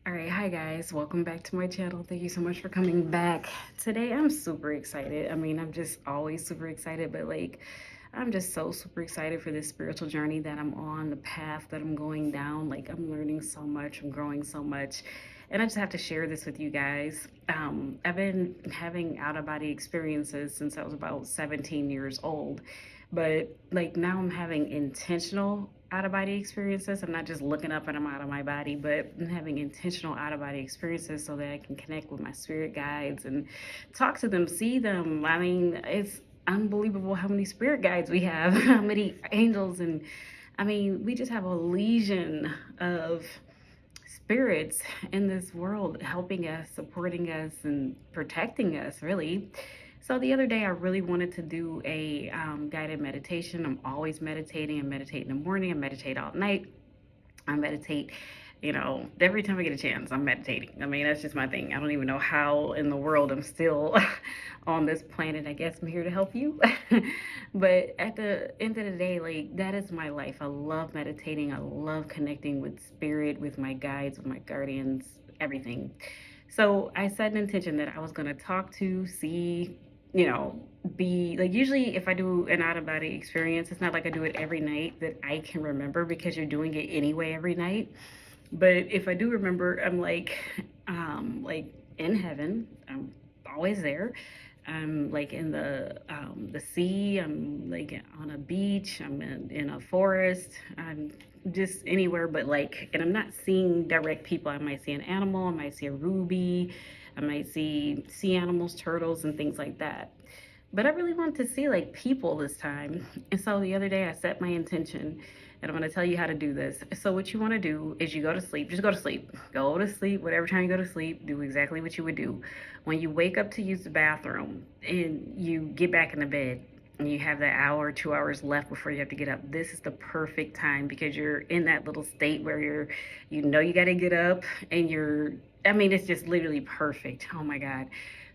All right, hi guys, welcome back to my channel. Thank you so much for coming back. Today I'm super excited. I'm just always super excited, but I'm just so super excited for this spiritual journey that I'm on, the path that I'm going down. I'm learning so much, I'm growing so much, and I just have to share this with you guys. I've been having out of body experiences since I was about 17 years old, but now I'm having intentional out of body experiences. I'm not just looking up and I'm out of my body, but I'm having intentional out of body experiences so that I can connect with my spirit guides and talk to them, see them. It's unbelievable how many spirit guides we have, how many angels, and we just have a legion of spirits in this world helping us, supporting us, and protecting us, really. So the other day, I really wanted to do a guided meditation. I'm always meditating. I meditate in the morning, I meditate all night. I meditate, every time I get a chance, I'm meditating. That's just my thing. I don't even know how in the world I'm still on this planet. I guess I'm here to help you. But at the end of the day, that is my life. I love meditating. I love connecting with spirit, with my guides, with my guardians, everything. So I set an intention that I was going to talk to, see, you know, be like, usually if I do an out of body experience, it's not like I do it every night that I can remember because you're doing it anyway every night. But if I do remember, I'm like in heaven. I'm always there. I'm like in the sea. I'm like on a beach. I'm in a forest. I'm just anywhere but and I'm not seeing direct people. I might see an animal. I might see a ruby. I might see sea animals, turtles, and things like that. But I really wanted to see people this time. And so the other day I set my intention, and I'm going to tell you how to do this. So what you want to do is you go to sleep. Just go to sleep. Go to sleep. Whatever time you go to sleep, do exactly what you would do. When you wake up to use the bathroom and you get back in the bed, and you have that hour, 2 hours left before you have to get up. This is the perfect time because you're in that little state where you got to get up, and it's just literally perfect. Oh my God.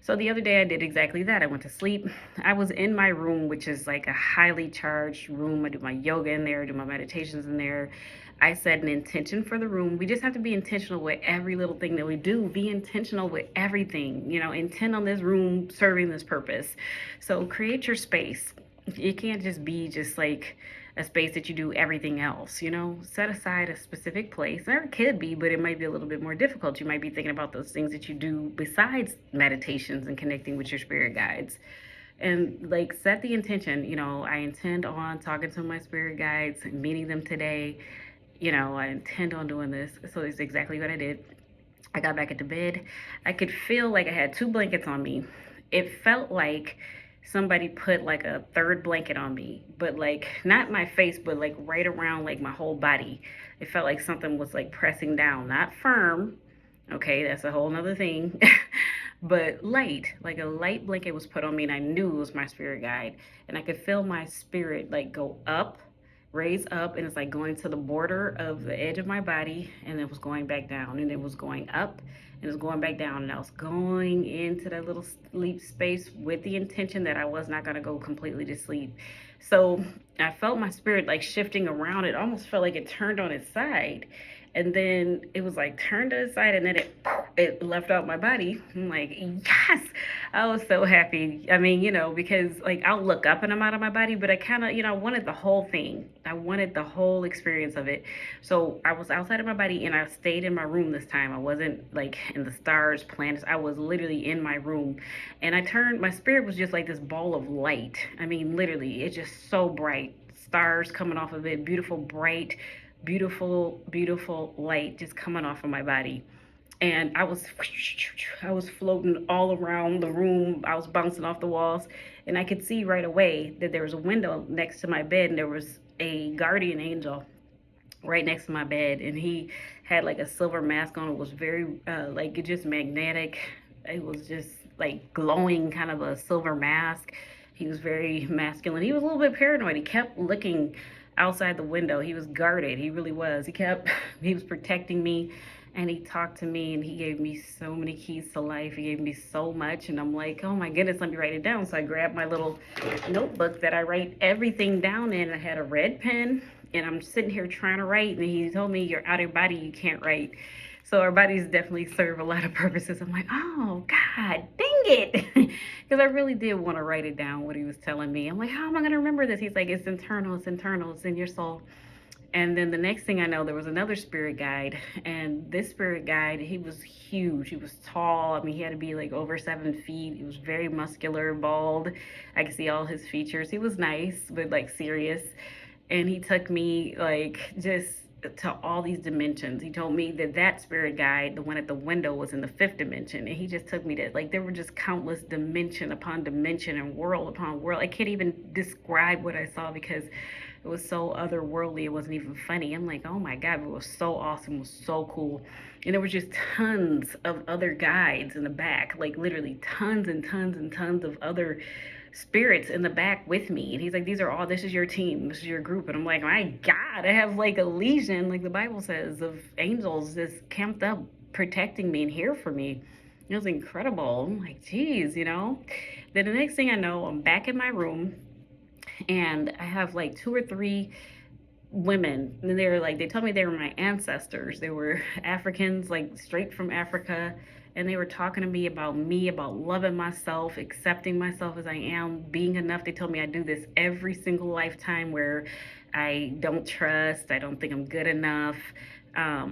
So the other day I did exactly that. I went to sleep. I was in my room, which is like a highly charged room. I do my yoga in there, I do my meditations in there. I set an intention for the room. We just have to be intentional with every little thing that we do. Be intentional with everything. Intend on this room serving this purpose. So create your space. It can't just be just like a space that you do everything else. Set aside a specific place. Or it could be, but it might be a little bit more difficult. You might be thinking about those things that you do besides meditations and connecting with your spirit guides. And set the intention. I intend on talking to my spirit guides and meeting them today. I intend on doing this. So it's exactly what I did. I got back into bed. I could feel like I had two blankets on me. It felt like somebody put like a third blanket on me, but not my face, but right around my whole body. It felt like something was pressing down, not firm. Okay, that's a whole nother thing. But light, like a light blanket was put on me, and I knew it was my spirit guide. And I could feel my spirit go up, raise up, and it's like going to the border of the edge of my body, and it was going back down, and it was going up, and it was going back down, and I was going into that little sleep space with the intention that I was not going to go completely to sleep. So I felt my spirit shifting around. It almost felt like it turned on its side, and then it was turned to the side, and then it left out my body. I'm like, yes. I was so happy. Because I'll look up and I'm out of my body, but I kind of, wanted the whole thing. I wanted the whole experience of it. So I was outside of my body, and I stayed in my room this time. I wasn't in the stars, planets. I was literally in my room, and my spirit was just like this ball of light. Literally, it's just so bright. Stars coming off of it, beautiful, bright, beautiful, beautiful light just coming off of my body. And I was floating all around the room. I was bouncing off the walls, and I could see right away that there was a window next to my bed, and there was a guardian angel right next to my bed, and he had a silver mask on. It was very it just magnetic. It was just glowing, kind of a silver mask. He was very masculine. He was a little bit paranoid. He kept looking outside the window. He was guarded. He really was. He was protecting me, and he talked to me, and he gave me so many keys to life. He gave me so much, and I'm like, oh my goodness, let me write it down. So I grabbed my little notebook that I write everything down in. I had a red pen, and I'm sitting here trying to write, and he told me, you're out of your body, you can't write. So our bodies definitely serve a lot of purposes. I'm like, oh God, dang it. Because I really did want to write it down what he was telling me. I'm like, how am I going to remember this? He's like, it's internal, it's in your soul. And then the next thing I know, there was another spirit guide. And this spirit guide, he was huge. He was tall. I mean, he had to be like over 7 feet. He was very muscular, bald. I could see all his features. He was nice, but like serious. And he took me like just to all these dimensions. He told me that that spirit guide, the one at the window, was in the fifth dimension, and he just took me to like there were just countless dimension upon dimension and world upon world. I can't even describe what I saw because it was so otherworldly. It wasn't even funny. I'm like, oh my God, it was so awesome. It was so cool. And there was just tons of other guides in the back, like literally tons and tons and tons of other spirits in the back with me. And he's like, this is your team, this is your group. And I'm like, my God, I have like a legion, like the Bible says, of angels just camped up protecting me and here for me. It was incredible. I'm like, geez, you know. Then the next thing I know, I'm back in my room and I have like two or three women, and they were like, they told me they were my ancestors. They were Africans, like straight from Africa, and they were talking to me, about loving myself, accepting myself as I am, being enough. They told me I do this every single lifetime where I don't trust, I don't think I'm good enough. I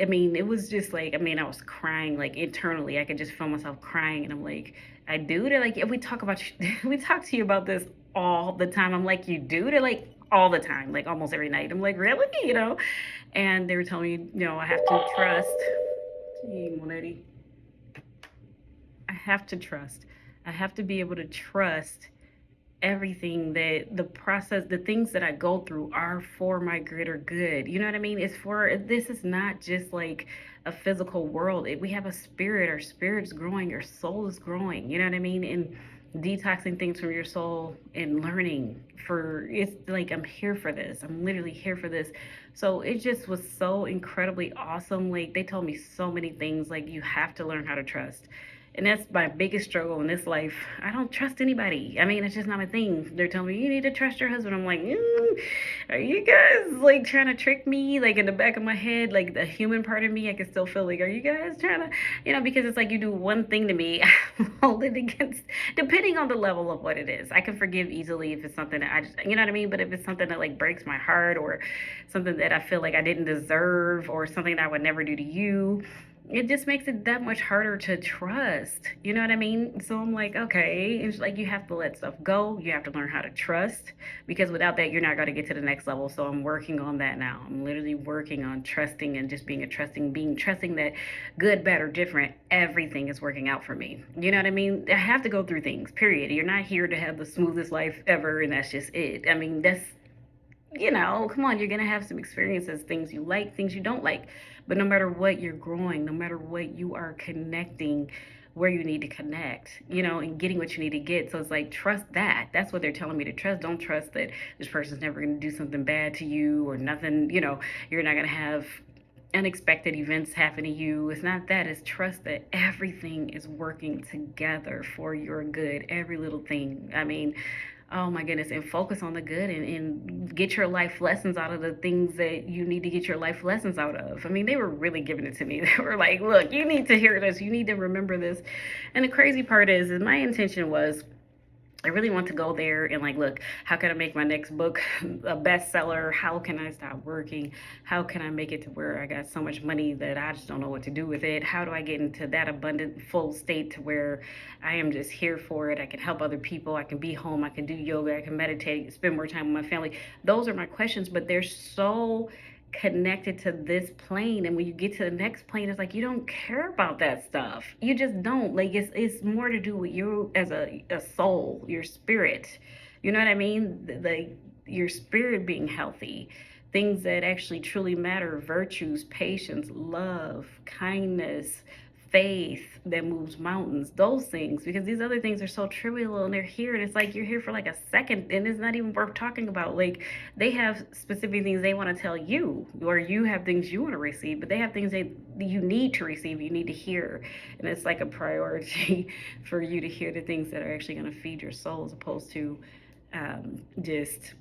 mean, it was just like, I mean, I was crying like internally. I could just feel myself crying, and I'm like, I do. They're like, yeah, we talk about we talk to you about this all the time. I'm like, you do? They're like, all the time, like almost every night. I'm like, really? You know? And they were telling me, you know, I have to trust. Gee, Monetti. I have to trust. I have to be able to trust everything that the process, the things that I go through are for my greater good. You know what I mean? It's for, this is not just like a physical world. We have a spirit, our spirit's growing, our soul is growing. You know what I mean? And detoxing things from your soul and learning for, it's like, I'm here for this. I'm literally here for this. So it just was so incredibly awesome. Like they told me so many things, like you have to learn how to trust. And that's my biggest struggle in this life. I don't trust anybody. I mean, it's just not my thing. They're telling me, you need to trust your husband. I'm like, are you guys like trying to trick me? Like in the back of my head, like the human part of me, I can still feel like, are you guys trying to, you know, because it's like you do one thing to me, I'm holding against, depending on the level of what it is. I can forgive easily if it's something that I just, you know what I mean? But if it's something that like breaks my heart or something that I feel like I didn't deserve or something that I would never do to you, it just makes it that much harder to trust. You know what I mean? So I'm like, okay, it's like you have to let stuff go. You have to learn how to trust because without that, you're not going to get to the next level. So I'm working on that now. I'm literally working on trusting and just being trusting that good, bad, or different, everything is working out for me. You know what I mean? I have to go through things, period. You're not here to have the smoothest life ever, and that's just it. I mean, that's, you know, come on, you're going to have some experiences, things you like, things you don't like. But no matter what, you're growing, no matter what, you are connecting where you need to connect, you know, and getting what you need to get. So it's like, trust that. That's what they're telling me to trust. Don't trust that this person's never going to do something bad to you or nothing, you know, you're not going to have unexpected events happen to you. It's not that, it's trust that everything is working together for your good, every little thing. I mean, oh my goodness, and focus on the good and get your life lessons out of the things that you need to get your life lessons out of. I mean, they were really giving it to me. They were like, look, you need to hear this, you need to remember this. And the crazy part is my intention was, I really want to go there and like, look, how can I make my next book a bestseller? How can I stop working? How can I make it to where I got so much money that I just don't know what to do with it? How do I get into that abundant, full state to where I am just here for it? I can help other people. I can be home. I can do yoga. I can meditate, spend more time with my family. Those are my questions, but they're so connected to this plane, and when you get to the next plane, it's like you don't care about that stuff. You just don't. Like it's more to do with you as a soul, your spirit. You know what I mean? Like your spirit being healthy, things that actually truly matter, virtues, patience, love, kindness, faith that moves mountains, those things, because these other things are so trivial and they're here, and it's like you're here for like a second and it's not even worth talking about. Like they have specific things they want to tell you, or you have things you want to receive, but they have things that you need to receive, you need to hear. And it's like a priority for you to hear the things that are actually going to feed your soul, as opposed to just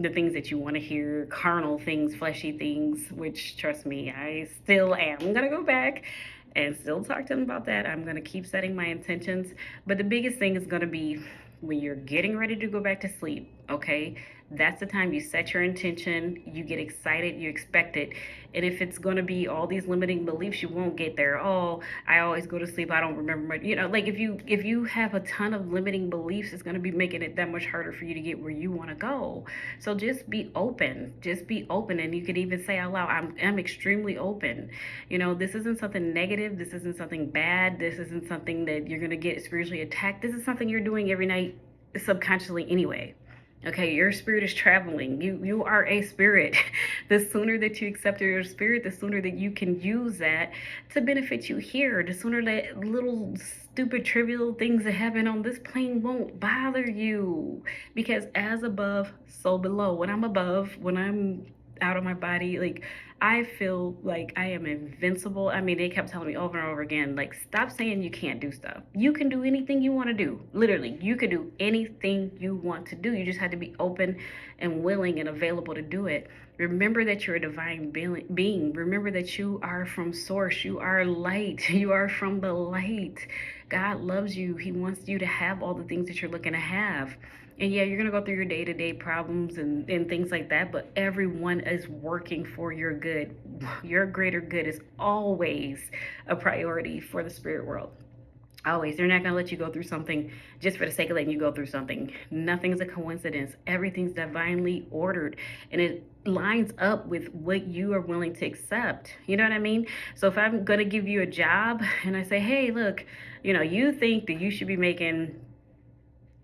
the things that you want to hear, carnal things, fleshy things, which trust me, I still am. I'm going to go back and still talk to them about that. I'm going to keep setting my intentions. But the biggest thing is going to be when you're getting ready to go back to sleep, okay? That's the time you set your intention, you get excited, you expect it. And if it's going to be all these limiting beliefs, you won't get there. Oh, I always go to sleep, I don't remember much. You know, like if you have a ton of limiting beliefs, it's going to be making it that much harder for you to get where you want to go. So just be open. Just be open. And you could even say out loud, I'm extremely open. You know, this isn't something negative. This isn't something bad. This isn't something that you're going to get spiritually attacked. This is something you're doing every night subconsciously anyway. Okay, your spirit is traveling. You are a spirit. The sooner that you accept your spirit, the sooner that you can use that to benefit you here. The sooner that little stupid trivial things that happen on this plane won't bother you. Because as above, so below. When I'm above, when I'm out of my body, like I feel like I am invincible. I mean, they kept telling me over and over again, like, stop saying you can't do stuff. You can do anything you want to do. Literally, you can do anything you want to do. You just have to be open and willing and available to do it. Remember that you're a divine being. Remember that you are from source. You are light. You are from the light. God loves you. He wants you to have all the things that you're looking to have. And yeah, you're going to go through your day-to-day problems and things like that, but everyone is working for your good. Your greater good is always a priority for the spirit world. Always. They're not going to let you go through something just for the sake of letting you go through something. Nothing's a coincidence. Everything's divinely ordered, and it lines up with what you are willing to accept. You know what I mean? So if I'm going to give you a job and I say, hey, look, you know, you think that you should be making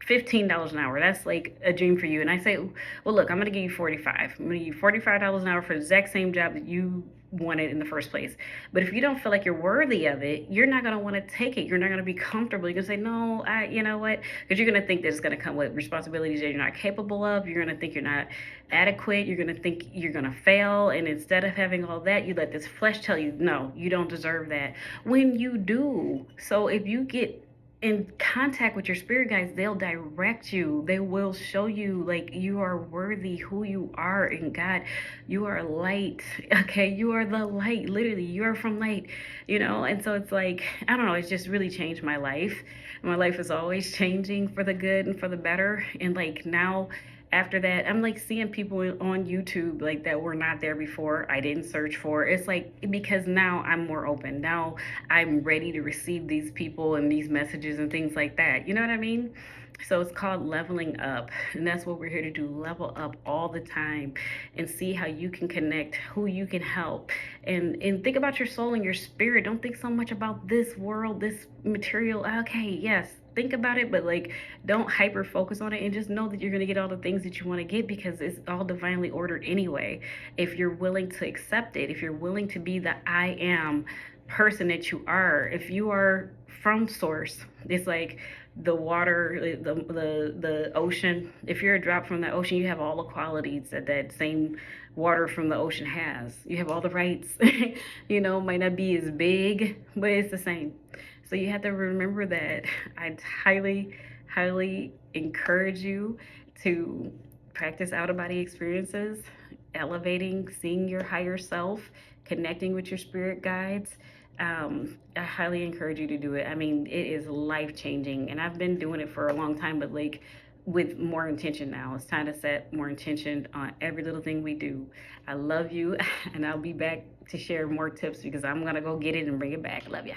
$15 an hour. That's like a dream for you. And I say, well, look, I'm going to give you 45. I'm going to give you $45 an hour for the exact same job that you wanted in the first place. But if you don't feel like you're worthy of it, you're not going to want to take it. You're not going to be comfortable. You're going to say, no, you know what? Because you're going to think that it's going to come with responsibilities that you're not capable of. You're going to think you're not adequate. You're going to think you're going to fail. And instead of having all that, you let this flesh tell you, no, you don't deserve that. When you do. So if you get in contact with your spirit guides, they'll direct you. They will show you like you are worthy, who you are in God. You are light. Okay, you are the light. Literally, you are from light. You know, and so it's like, I don't know, it's just really changed my life. My life is always changing for the good and for the better. And like now, after that, I'm like seeing people on YouTube like that were not there before. I didn't search for. It's like because now I'm more open. Now I'm ready to receive these people and these messages and things like that. You know what I mean? So it's called leveling up, and that's what we're here to do. Level up all the time and see how you can connect, who you can help, and think about your soul and your spirit. Don't think so much about this world, this material. Okay, yes, think about it, but like don't hyper focus on it, and just know that you're going to get all the things that you want to get because it's all divinely ordered anyway. If you're willing to accept it, if you're willing to be the I am person that you are, if you are from source, it's like the water, the ocean. If you're a drop from the ocean, you have all the qualities that that same water from the ocean has. You have all the rights. You know, might not be as big, but it's the same. So you have to remember that. I'd highly encourage you to practice out of body experiences, elevating, seeing your higher self, connecting with your spirit guides. I highly encourage you to do it. I mean, it is life changing, and I've been doing it for a long time, but like with more intention now. It's time to set more intention on every little thing we do. I love you, and I'll be back to share more tips because I'm gonna go get it and bring it back. Love ya.